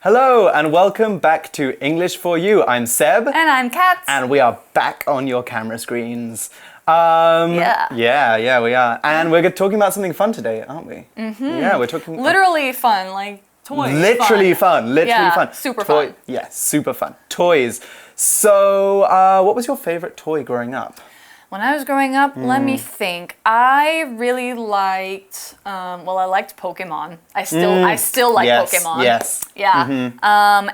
Hello and welcome back to English for You. I'm Seb. And I'm Kat. And we are back on your camera screens. Yeah, we are. And we're talking about something fun today, aren't we? Yeah, we're talking... Literally fun, like toys. Literally fun. Fun. Super fun. Yeah, super fun. Toys. So, what was your favorite toy growing up? When I was growing up, let me think. I really liked, I liked Pokemon. I still like Pokemon. Yes. Yeah.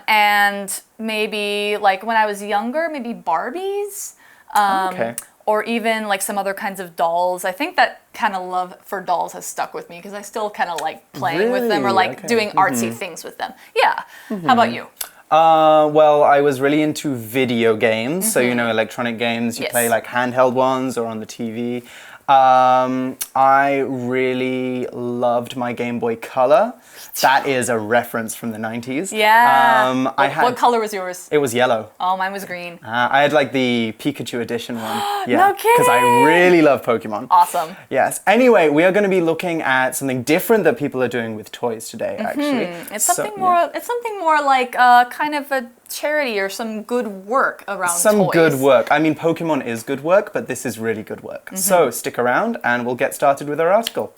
And maybe like when I was younger, maybe Barbies. Okay. Or even like some other kinds of dolls. I think that kind of love for dolls has stuck with me because I still kind of like playing with them or like doing artsy things with them. Yeah. How about you? Well, I was really into video games, so you know, electronic games. You play like handheld ones or on the TV. I really loved my Game Boy Color. That is a reference from the 90s. Yeah. What color was yours? It was yellow. Oh, mine was green. I had like the Pikachu edition one. Yeah, no kidding! Because I really love Pokemon. Awesome. Yes. Anyway, we are going to be looking at something different that people are doing with toys today, actually. It's something more. It's something more like kind of a charity or some good work around toys. Some good work. I mean, Pokemon is good work, but this is really good work. So stick around and we'll get started with our article.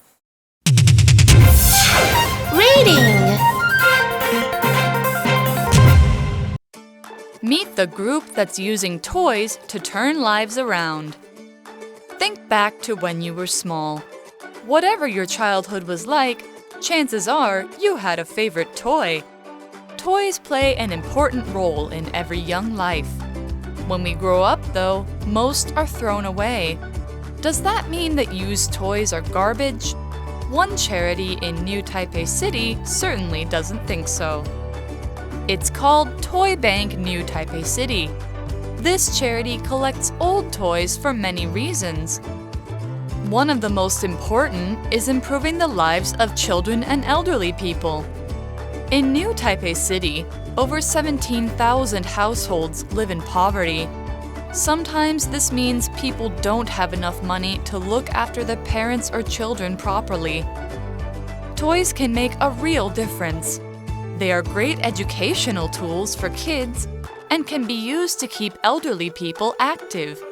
Reading. Meet the group that's using toys to turn lives around. Think back to when you were small. Whatever your childhood was like, chances are you had a favorite toy. Toys play an important role in every young life. When we grow up, though, most are thrown away. Does that mean that used toys are garbage? One charity in New Taipei City certainly doesn't think so. It's called Toy Bank New Taipei City. This charity collects old toys for many reasons. One of the most important is improving the lives of children and elderly people. In New Taipei City, over 17,000 households live in poverty. Sometimes this means people don't have enough money to look after their parents or children properly. Toys can make a real difference. They are great educational tools for kids and can be used to keep elderly people active.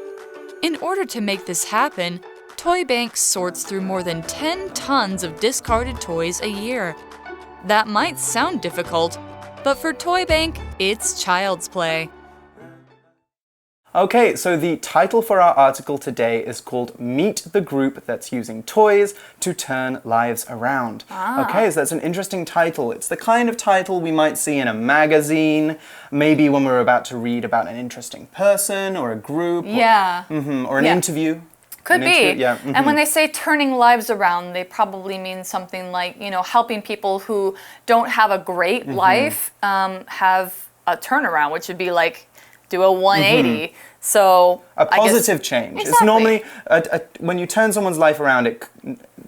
In order to make this happen, Toy Bank sorts through more than 10 tons of discarded toys a year. That might sound difficult, but for Toy Bank, it's child's play. Okay, so the title for our article today is called Meet the Group That's Using Toys to Turn Lives Around. Okay, so that's an interesting title. It's the kind of title we might see in a magazine, maybe when we're about to read about an interesting person or a group. Or an interview. Could be. Yeah. And when they say turning lives around, they probably mean something like, you know, helping people who don't have a great life have a turnaround, which would be like do a 180. So a positive change. Exactly. It's normally when you turn someone's life around,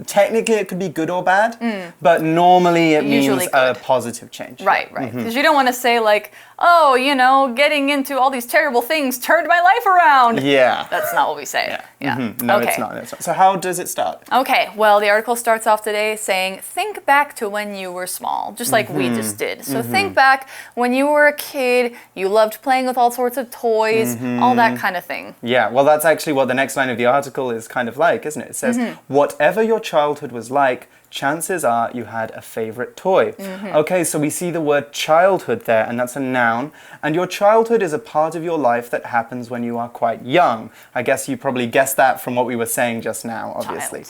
technically it could be good or bad, but normally it means a positive change. Right. Because you don't want to say like, oh, you know, getting into all these terrible things turned my life around. Yeah. That's not what we say. No, it's not. So how does it start? Okay, well, the article starts off today saying, think back to when you were small, just like we just did. So think back when you were a kid, you loved playing with all sorts of toys, all that kind of thing. Yeah, well, that's actually what the next line of the article is kind of like, isn't it? It says, whatever your childhood was like, chances are you had a favorite toy. Okay, so we see the word childhood there, and that's a noun. And your childhood is a part of your life that happens when you are quite young. I guess you probably guessed that from what we were saying just now, obviously.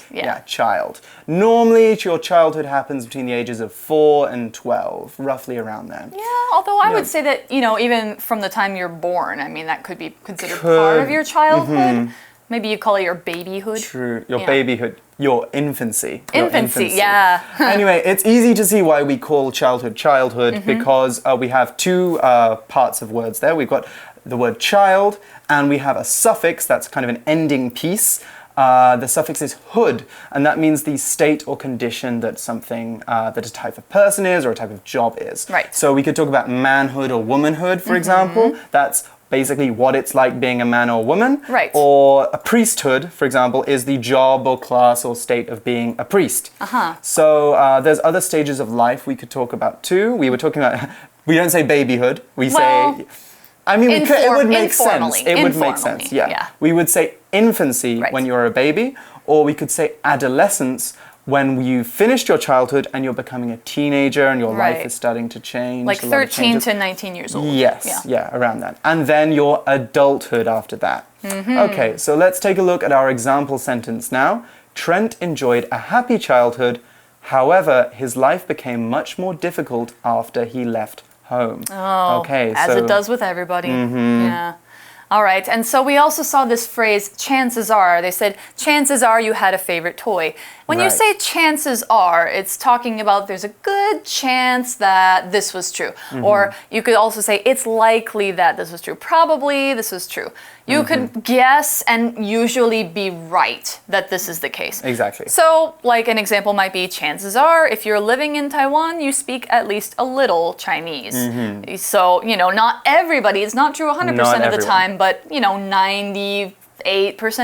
Child. Normally, your childhood happens between the ages of 4 and 12, roughly around then. Yeah, although I would say that, you know, even from the time you're born, I mean, that could be considered part of your childhood. Maybe you call it your babyhood. True, your babyhood. Your infancy. Infancy, yeah. Anyway, it's easy to see why we call childhood because we have two parts of words there. We've got the word child and we have a suffix that's kind of an ending piece. The suffix is hood, and that means the state or condition that something, that a type of person is or a type of job is. Right. So we could talk about manhood or womanhood, for example. That's basically what it's like being a man or woman. Right. Or a priesthood, for example, is the job or class or state of being a priest. So there's other stages of life we could talk about too. We were talking about We don't say babyhood. We Well, say... I mean, it would make sense. informally. It would make sense, yeah. Yeah. We would say infancy Right. when you're a baby, or we could say adolescence when you finished your childhood and you're becoming a teenager and your life Right. is starting to change. Like a lot of 13 changes. to 19 years old. Yes, yeah, around that. And then your adulthood after that. Okay, so let's take a look at our example sentence now. Trent enjoyed a happy childhood. However, his life became much more difficult after he left home. Oh, okay, as so, it does with everybody. Yeah. All right, and so we also saw this phrase, chances are. They said, chances are you had a favorite toy. When you Right. say chances are, it's talking about there's a good chance that this was true. Or you could also say, it's likely that this was true. Probably this was true. You could guess and usually be right that this is the case. Exactly. So, like an example might be, chances are, if you're living in Taiwan, you speak at least a little Chinese. So, you know, not everybody, it's not true 100% Not of the everyone. time, but, you know, 98%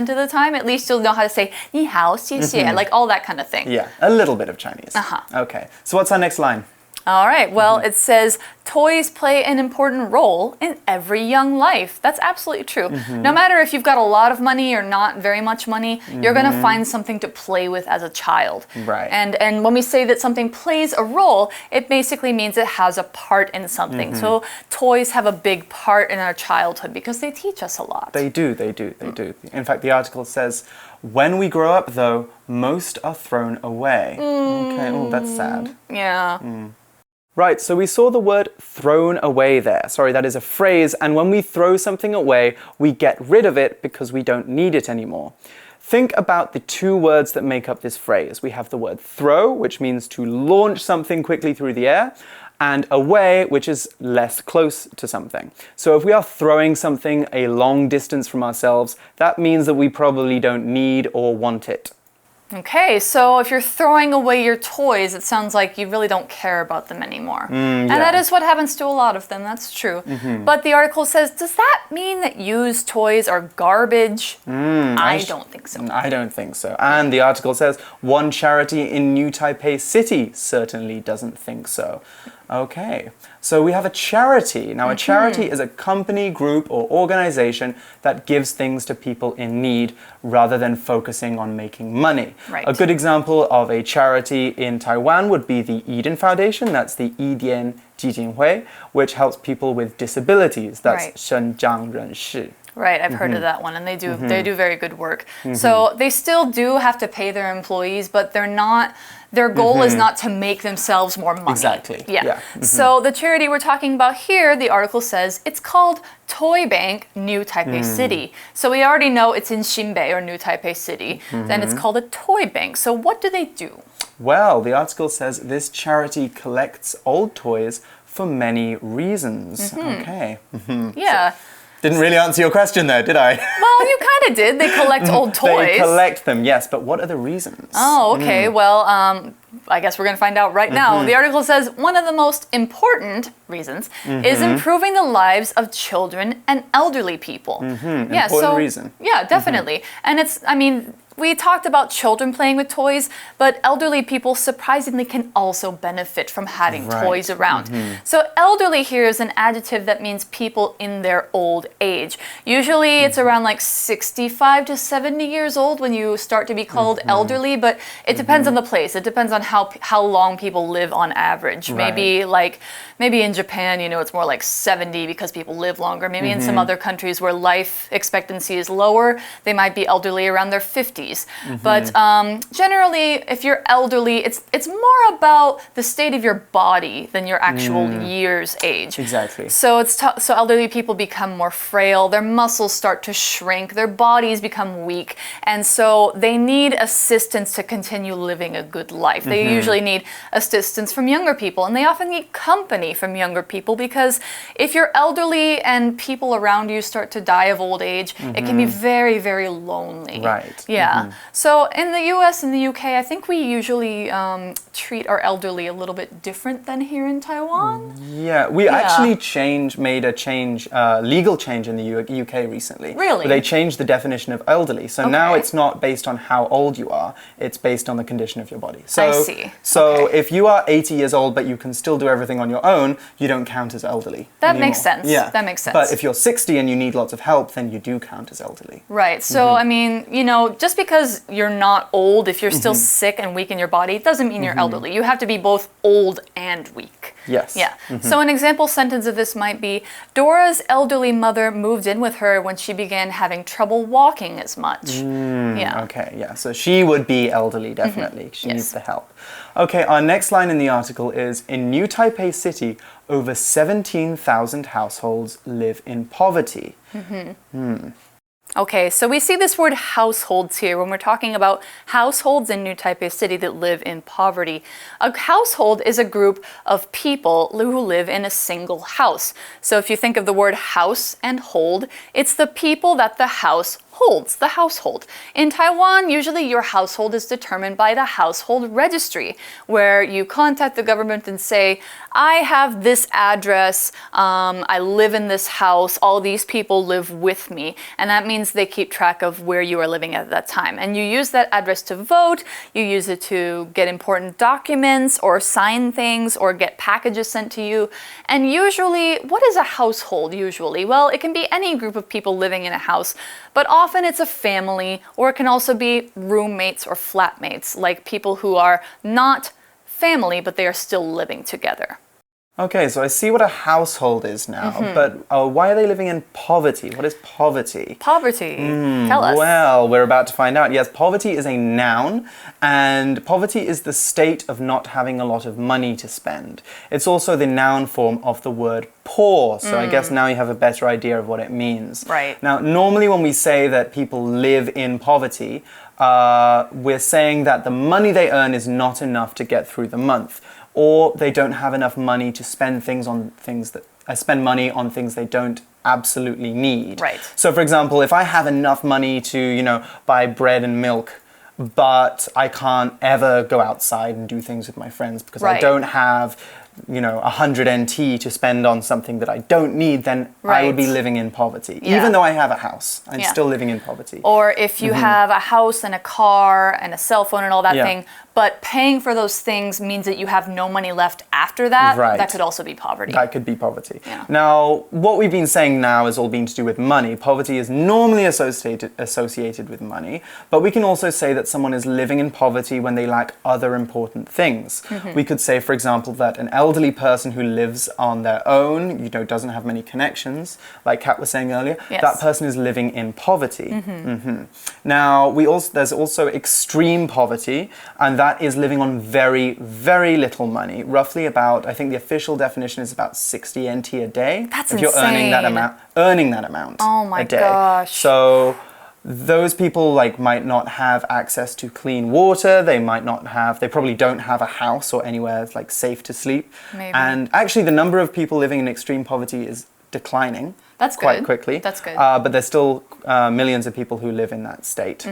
of the time, at least you'll know how to say, 你好,谢谢, like all that kind of thing. Yeah, a little bit of Chinese. Okay, so what's our next line? All right, well, it says, toys play an important role in every young life. That's absolutely true. No matter if you've got a lot of money or not very much money, you're going to find something to play with as a child. Right. And when we say that something plays a role, it basically means it has a part in something. So toys have a big part in our childhood because they teach us a lot. They do. In fact, the article says, when we grow up, though, most are thrown away. Okay, oh, that's sad. Yeah. Right, so we saw the word thrown away there. Sorry, that is a phrase, and when we throw something away, we get rid of it because we don't need it anymore. Think about the two words that make up this phrase. We have the word throw, which means to launch something quickly through the air, and away, which is less close to something. So if we are throwing something a long distance from ourselves, that means that we probably don't need or want it. Okay, so if you're throwing away your toys, it sounds like you really don't care about them anymore. And that is what happens to a lot of them, that's true. But the article says, does that mean that used toys are garbage? I don't think so. I don't think so. And the article says, one charity in New Taipei City certainly doesn't think so. Okay, so we have a charity. Now, a charity is a company, group, or organization that gives things to people in need rather than focusing on making money. Right. A good example of a charity in Taiwan would be the Eden Foundation. That's the Yidian Jijinhui, which helps people with disabilities. That's Right. 身障人士. Right, I've heard of that one, and they do very good work. So they still do have to pay their employees, but they're not. Their goal is not to make themselves more money. Exactly. Yeah. So the charity we're talking about here, the article says it's called Toy Bank New Taipei City. So we already know it's in Xinbei or New Taipei City. Then it's called a toy bank. So what do they do? Well, the article says this charity collects old toys for many reasons. Okay. Yeah. Didn't really answer your question there, did I? Well, you kind of did. They collect old toys. They collect them, yes, but what are the reasons? Oh, okay. Well, I guess we're going to find out right now. The article says one of the most important reasons is improving the lives of children and elderly people. Yeah, Important reason. Yeah, definitely. And it's, I mean, we talked about children playing with toys, but elderly people surprisingly can also benefit from having Right. toys around. So elderly here is an adjective that means people in their old age. Usually it's around like 65 to 70 years old when you start to be called elderly, but it depends on the place. It depends on how long people live on average. Right. Maybe in Japan, you know, it's more like 70 because people live longer. Maybe in some other countries where life expectancy is lower, they might be elderly around their 50s. But generally, if you're elderly, it's more about the state of your body than your actual year's age. Exactly. So so elderly people become more frail, their muscles start to shrink, their bodies become weak, and so they need assistance to continue living a good life. They usually need assistance from younger people, and they often need company from younger people because if you're elderly and people around you start to die of old age, it can be very, very lonely. Right. Yeah. Yeah. So in the US and the UK, I think we usually treat our elderly a little bit different than here in Taiwan. Yeah, we actually made a legal change in the UK recently. Really? Where they changed the definition of elderly. So now it's not based on how old you are, it's based on the condition of your body. So, I see. So if you are 80 years old but you can still do everything on your own, you don't count as elderly. That makes sense. Yeah. That makes sense. But if you're 60 and you need lots of help, then you do count as elderly. Right. So, I mean, you know, just because you're not old, if you're still sick and weak in your body, it doesn't mean you're elderly. You have to be both old and weak. Yes. Yeah. So an example sentence of this might be, Dora's elderly mother moved in with her when she began having trouble walking as much. Yeah. Okay, yeah. So she would be elderly, definitely. She needs the help. Okay, our next line in the article is, in New Taipei City, over 17,000 households live in poverty. Okay, so we see this word households here when we're talking about households in New Taipei City that live in poverty. A household is a group of people who live in a single house. So if you think of the word house and hold, it's the people that the house holds, the household. In Taiwan, usually your household is determined by the household registry, where you contact the government and say, I have this address, I live in this house, all these people live with me. And that means they keep track of where you are living at that time. And you use that address to vote, you use it to get important documents or sign things or get packages sent to you. And usually, what is a household usually? Well, it can be any group of people living in a house, but often it's a family, or it can also be roommates or flatmates, like people who are not family, but they are still living together. Okay, so I see what a household is now, but why are they living in poverty? What is poverty? Poverty. Tell us. Well, we're about to find out. Yes, poverty is a noun, and poverty is the state of not having a lot of money to spend. It's also the noun form of the word poor, so I guess now you have a better idea of what it means. Right. Now, normally when we say that people live in poverty, we're saying that the money they earn is not enough to get through the month, or they don't have enough money to spend spend money on things they don't absolutely need. Right. So for example, if I have enough money to, buy bread and milk, but I can't ever go outside and do things with my friends because I don't have 100 NT to spend on something that I don't need, then I would be living in poverty. Yeah. Even though I have a house, I'm still living in poverty. Or if you have a house and a car and a cell phone and all that thing, but paying for those things means that you have no money left after that, that could also be poverty. That could be poverty. Yeah. Now, what we've been saying now is all been to do with money. Poverty is normally associated with money, but we can also say that someone is living in poverty when they lack other important things. We could say, for example, that an elderly person who lives on their own, doesn't have many connections, like Kat was saying earlier, that person is living in poverty. Now, there's also extreme poverty, and that is living on very, very little money. Roughly about, I think the official definition is about 60 NT a day. That's if you're earning that amount Oh my a day. gosh. So those people might not have access to clean water. They probably don't have a house or anywhere safe to sleep. Maybe. And actually the number of people living in extreme poverty is declining. That's quite good. quickly. That's good. But there's still millions of people who live in that state.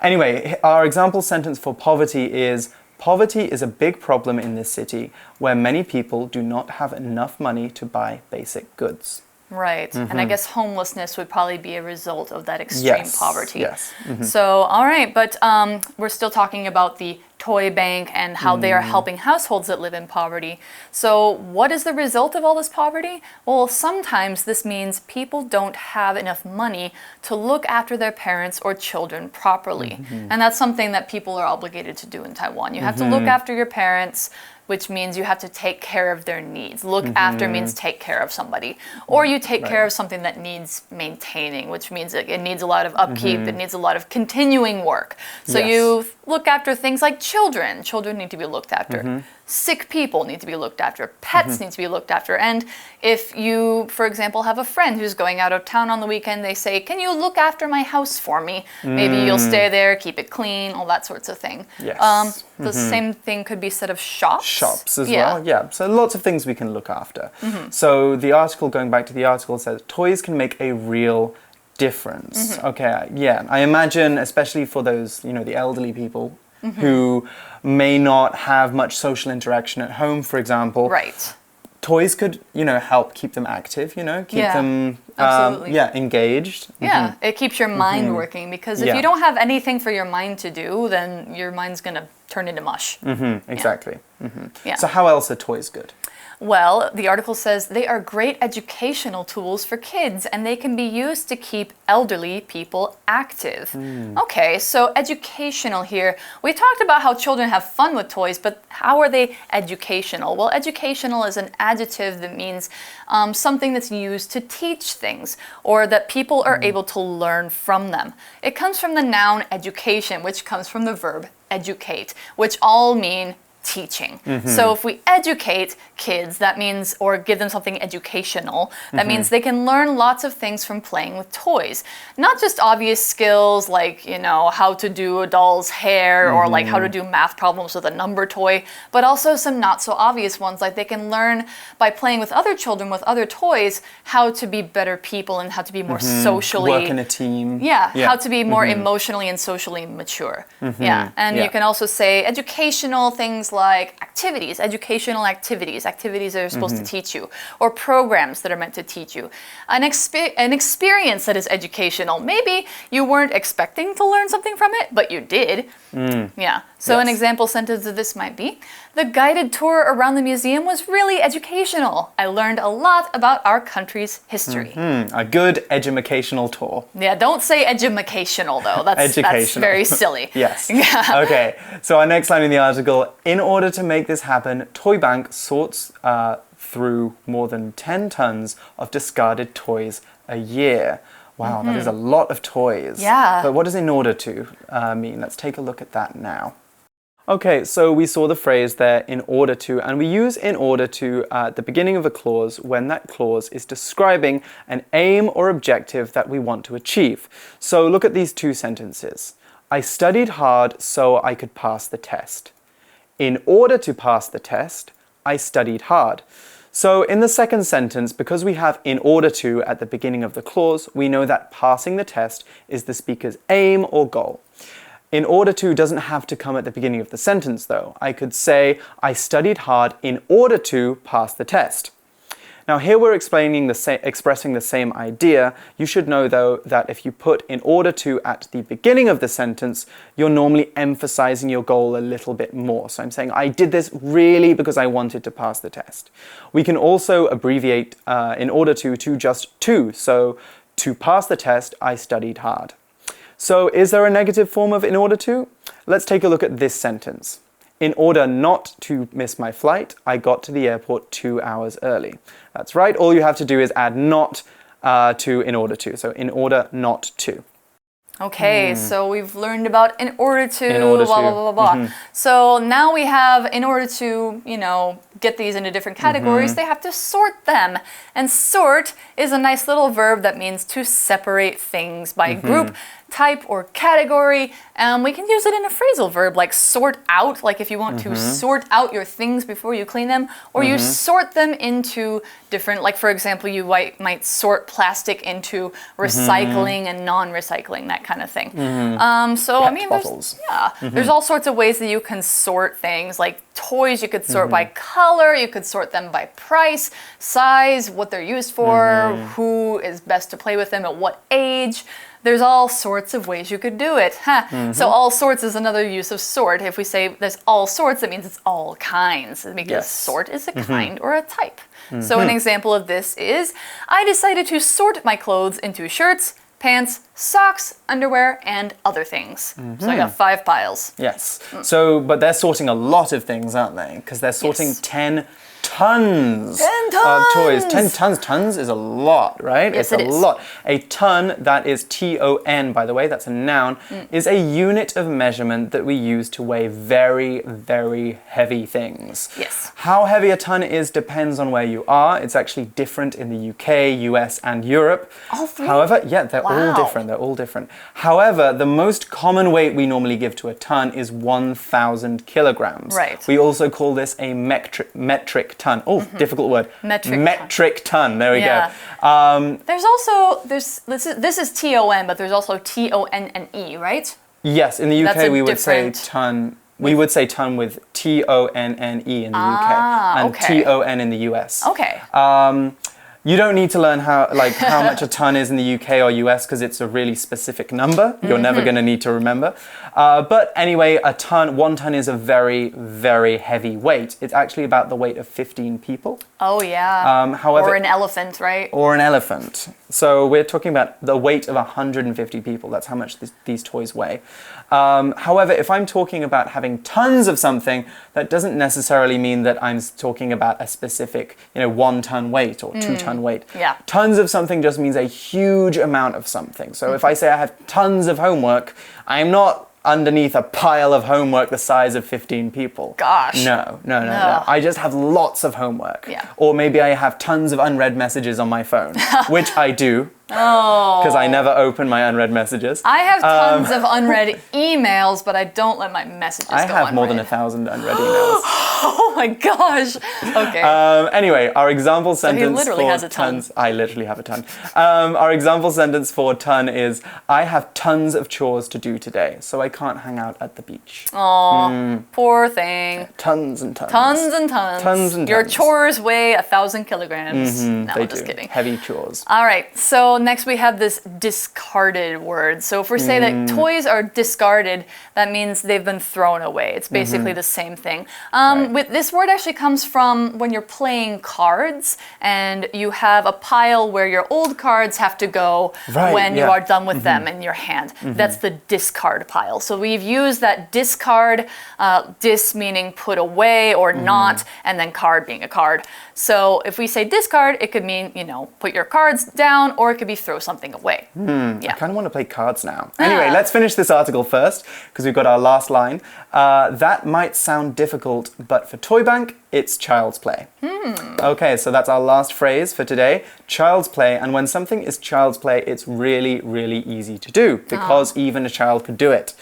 Anyway, our example sentence for poverty is a big problem in this city where many people do not have enough money to buy basic goods. Right. And I guess homelessness would probably be a result of that extreme poverty. Yes. So, all right, but we're still talking about the toy bank and how they are helping households that live in poverty. So what is the result of all this poverty? Well, sometimes this means people don't have enough money to look after their parents or children properly. And that's something that people are obligated to do in Taiwan. You have to look after your parents, which means you have to take care of their needs. Look after means take care of somebody. Or you take care of something that needs maintaining, which means it needs a lot of upkeep, it needs a lot of continuing work. So you look after things like children. Children need to be looked after. Sick people need to be looked after. Pets need to be looked after. And if you, for example, have a friend who's going out of town on the weekend, they say, can you look after my house for me? Maybe you'll stay there, keep it clean, all that sorts of thing. Yes. The same thing could be said of shops. Shops as well, yeah. So lots of things we can look after. So the article, going back to the article, says toys can make a real difference. Okay, yeah. I imagine, especially for those, the elderly people who may not have much social interaction at home, for example. Right. Toys could, help keep them active, keep them engaged. Yeah, it keeps your mind working, because if you don't have anything for your mind to do, then your mind's going to turn into mush. Exactly. Yeah. So how else are toys good? Well, the article says they are great educational tools for kids, and they can be used to keep elderly people active. Okay, so educational here. We talked about how children have fun with toys, but how are they educational? Well, educational is an adjective that means something that's used to teach things, or that people are able to learn from them. It comes from the noun education, which comes from the verb educate, which all mean teaching. So if we educate kids, that means, or give them something educational, that means they can learn lots of things from playing with toys. Not just obvious skills like, how to do a doll's hair, or like how to do math problems with a number toy, but also some not so obvious ones, like they can learn by playing with other children with other toys how to be better people and how to be more socially... Work in a team. Yeah, how to be more emotionally and socially mature. Yeah, and you can also say educational things like activities, educational activities that are supposed to teach you, or programs that are meant to teach you. An experience that is educational. Maybe you weren't expecting to learn something from it, but you did. Yeah. So an example sentence of this might be, the guided tour around the museum was really educational. I learned a lot about our country's history. A good educational tour. Yeah, don't say educational though. That's very silly. Yes. Okay, so our next line in the article, in order to make this happen, Toy Bank sorts through more than 10 tons of discarded toys a year. Wow, that is a lot of toys. Yeah. But what does in order to mean? Let's take a look at that now. Okay, so we saw the phrase there, in order to, and we use in order to at the beginning of a clause when that clause is describing an aim or objective that we want to achieve. So look at these two sentences. I studied hard so I could pass the test. In order to pass the test, I studied hard. So in the second sentence, because we have in order to at the beginning of the clause, we know that passing the test is the speaker's aim or goal. In order to doesn't have to come at the beginning of the sentence though. I could say, I studied hard in order to pass the test. Now here we're expressing the same idea. You should know though that if you put in order to at the beginning of the sentence, you're normally emphasizing your goal a little bit more. So I'm saying I did this really because I wanted to pass the test. We can also abbreviate in order to just to. So to pass the test, I studied hard. So is there a negative form of in order to? Let's take a look at this sentence. In order not to miss my flight, I got to the airport 2 hours early. That's right, all you have to do is add not to in order to. So in order not to. Okay, so we've learned about in order to, blah, blah, blah, blah, blah. So now we have, in order to, get these into different categories, they have to sort them. And sort is a nice little verb that means to separate things by group, type, or category. We can use it in a phrasal verb like sort out, like if you want to sort out your things before you clean them, or you sort them into different, like for example, you might sort plastic into recycling and non-recycling, that kind of thing. So I mean, there's all sorts of ways that you can sort things, like toys you could sort by color, you could sort them by price, size, what they're used for, who is best to play with them at what age. There's all sorts of ways you could do it. So all sorts is another use of sort. If we say there's all sorts, that means it's all kinds, because sort is a kind or a type. So an example of this is, I decided to sort my clothes into shirts, pants, socks, underwear, and other things. So I got 5 piles. Yes. So, but they're sorting a lot of things, aren't they? Because they're sorting 10 tons of toys. 10 tons. Tons is a lot, right? Yes, it's a lot. A ton, that is T-O-N, by the way, that's a noun, is a unit of measurement that we use to weigh very, very heavy things. Yes. How heavy a ton is depends on where you are. It's actually different in the UK, US, and Europe. All 3? However, yeah, they're all different. They're all different. However, the most common weight we normally give to a ton is 1,000 kilograms. Right. We also call this a metric ton. Oh, difficult word. Metric ton. There we go. This is TON, but there's also TONNE, right? Yes, in the UK we would say different- ton. We would say ton with TONNE in the UK and okay. TON in the US. Okay. You don't need to learn how much a ton is in the UK or US because it's a really specific number. You're never going to need to remember. But anyway, 1 ton is a very, very heavy weight. It's actually about the weight of 15 people. Oh, yeah. However, or an elephant, right? Or an elephant. So we're talking about the weight of 150 people. That's how much these toys weigh. However, if I'm talking about having tons of something, that doesn't necessarily mean that I'm talking about a specific, 1 ton weight or 2 ton weight. Yeah. Tons of something just means a huge amount of something. So if I say I have tons of homework, I'm not underneath a pile of homework the size of 15 people. Gosh. No. I just have lots of homework. Yeah. Or maybe I have tons of unread messages on my phone, which I do. Oh. Because I never open my unread messages. I have tons of unread emails, but I don't let my messages go I have unread. more than 1,000 unread emails. Oh my gosh. Okay. Anyway, our example sentence he literally for has a ton. tons. I literally have a ton. Our example sentence for ton is, I have tons of chores to do today, so I can't hang out at the beach. Aw, poor thing. Tons and tons. Tons and tons. Tons and Your tons. chores weigh 1,000 kilograms. No, They I'm just do. kidding. Heavy chores. All right, so next we have this discarded word. So if we say that toys are discarded, that means they've been thrown away. It's basically the same thing. With this word actually comes from when you're playing cards and you have a pile where your old cards have to go when you are done with them in your hand. That's the discard pile. So we've used that discard, dis meaning put away or not, and then card being a card. So if we say discard, it could mean, put your cards down, or it could be throw something away. I kind of want to play cards now. Anyway, let's finish this article first, because we've got our last line. That might sound difficult, but for Toy Bank, it's child's play. Okay, so that's our last phrase for today, child's play. And when something is child's play, it's really, really easy to do, because even a child could do it.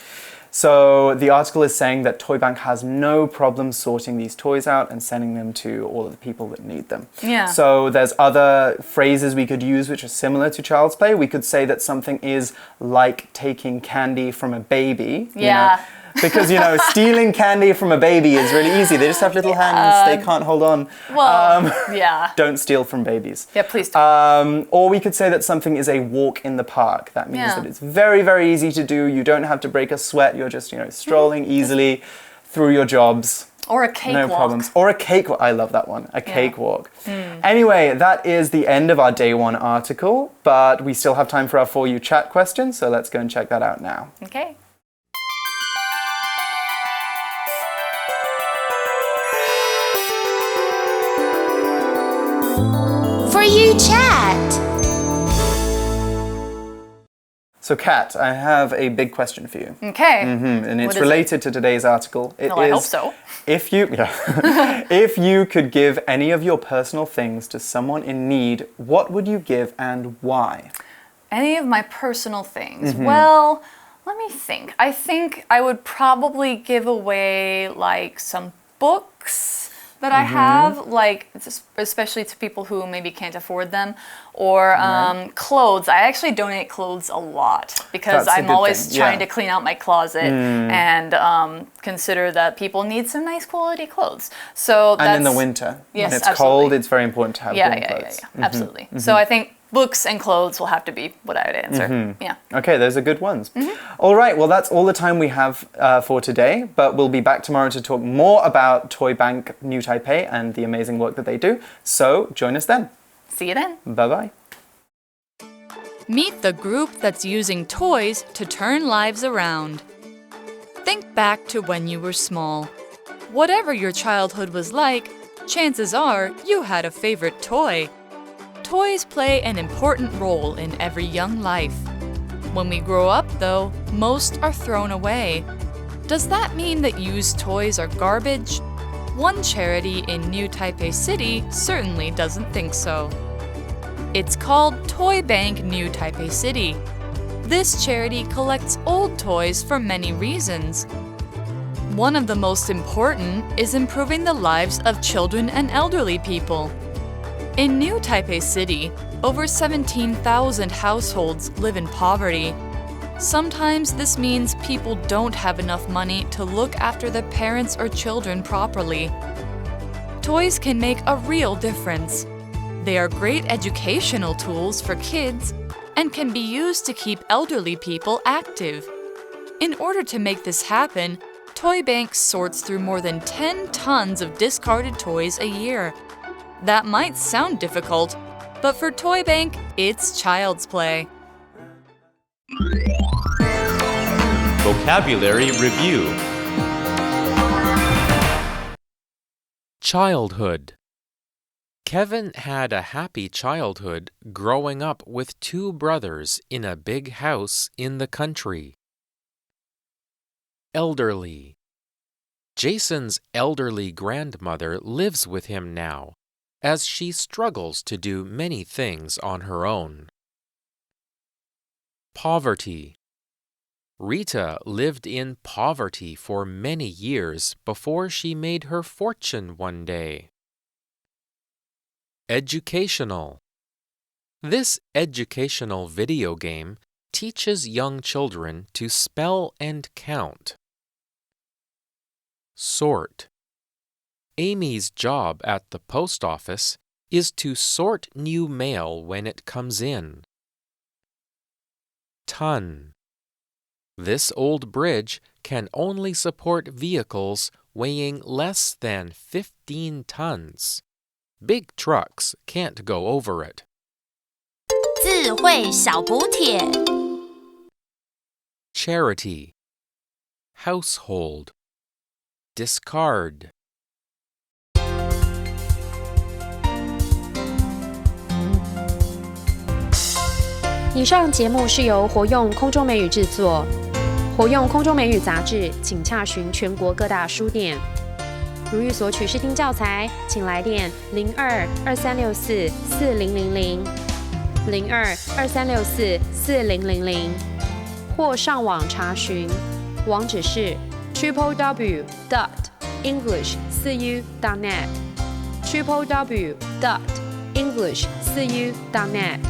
So the article is saying that Toy Bank has no problem sorting these toys out and sending them to all of the people that need them. Yeah. So there's other phrases we could use which are similar to child's play. We could say that something is like taking candy from a baby. Yeah. Because, stealing candy from a baby is really easy. They just have little hands. They can't hold on. Well, yeah. Don't steal from babies. Yeah, please don't. Or we could say that something is a walk in the park. That means that it's very, very easy to do. You don't have to break a sweat. You're just, strolling easily through your jobs. Or a cakewalk. No problems. Or a cakewalk. I love that one. A cakewalk. Anyway, that is the end of our day one article, but we still have time for our For You chat question, so let's go and check that out now. Okay. For You chat. So, Kat, I have a big question for you. Okay. And it's What is related to today's article. It I hope so. If you could give any of your personal things to someone in need, what would you give and why? Any of my personal things? Well, let me think. I think I would probably give away like some books that I have, like especially to people who maybe can't afford them, or clothes. I actually donate clothes a lot because That's a I'm good always thing. trying to clean out my closet and consider that people need some nice quality clothes. So And in the winter, Yes, when it's absolutely. cold, it's very important to have warm clothes. Absolutely. So I think books and clothes will have to be what I would answer. Yeah. Okay, those are good ones. All right, well, that's all the time we have for today, but we'll be back tomorrow to talk more about Toy Bank New Taipei and the amazing work that they do. So join us then. See you then. Bye-bye. Meet the group that's using toys to turn lives around. Think back to when you were small. Whatever your childhood was like, chances are you had a favorite toy. Toys play an important role in every young life. When we grow up, though, most are thrown away. Does that mean that used toys are garbage? One charity in New Taipei City certainly doesn't think so. It's called Toy Bank New Taipei City. This charity collects old toys for many reasons. One of the most important is improving the lives of children and elderly people. In New Taipei City, over 17,000 households live in poverty. Sometimes this means people don't have enough money to look after their parents or children properly. Toys can make a real difference. They are great educational tools for kids and can be used to keep elderly people active. In order to make this happen, Toy Bank sorts through more than 10 tons of discarded toys a year. That might sound difficult, but for Toy Bank, it's child's play. Vocabulary Review. Childhood. Kevin had a happy childhood growing up with two brothers in a big house in the country. Elderly. Jason's elderly grandmother lives with him now, as she struggles to do many things on her own. Poverty. Rita lived in poverty for many years before she made her fortune one day. Educational. This educational video game teaches young children to spell and count. Sort. Amy's job at the post office is to sort new mail when it comes in. Ton. This old bridge can only support vehicles weighing less than 15 tons. Big trucks can't go over it. 智慧小补帖 Charity. Household. Discard. 以上节目是由活用空中美语制作。活用空中美语杂志，请洽询全国各大书店。如欲索取试听教材，请来电02-2364-4000 02-2364-4000，或上网查询，网址是 www.english4u.net www.english4u.net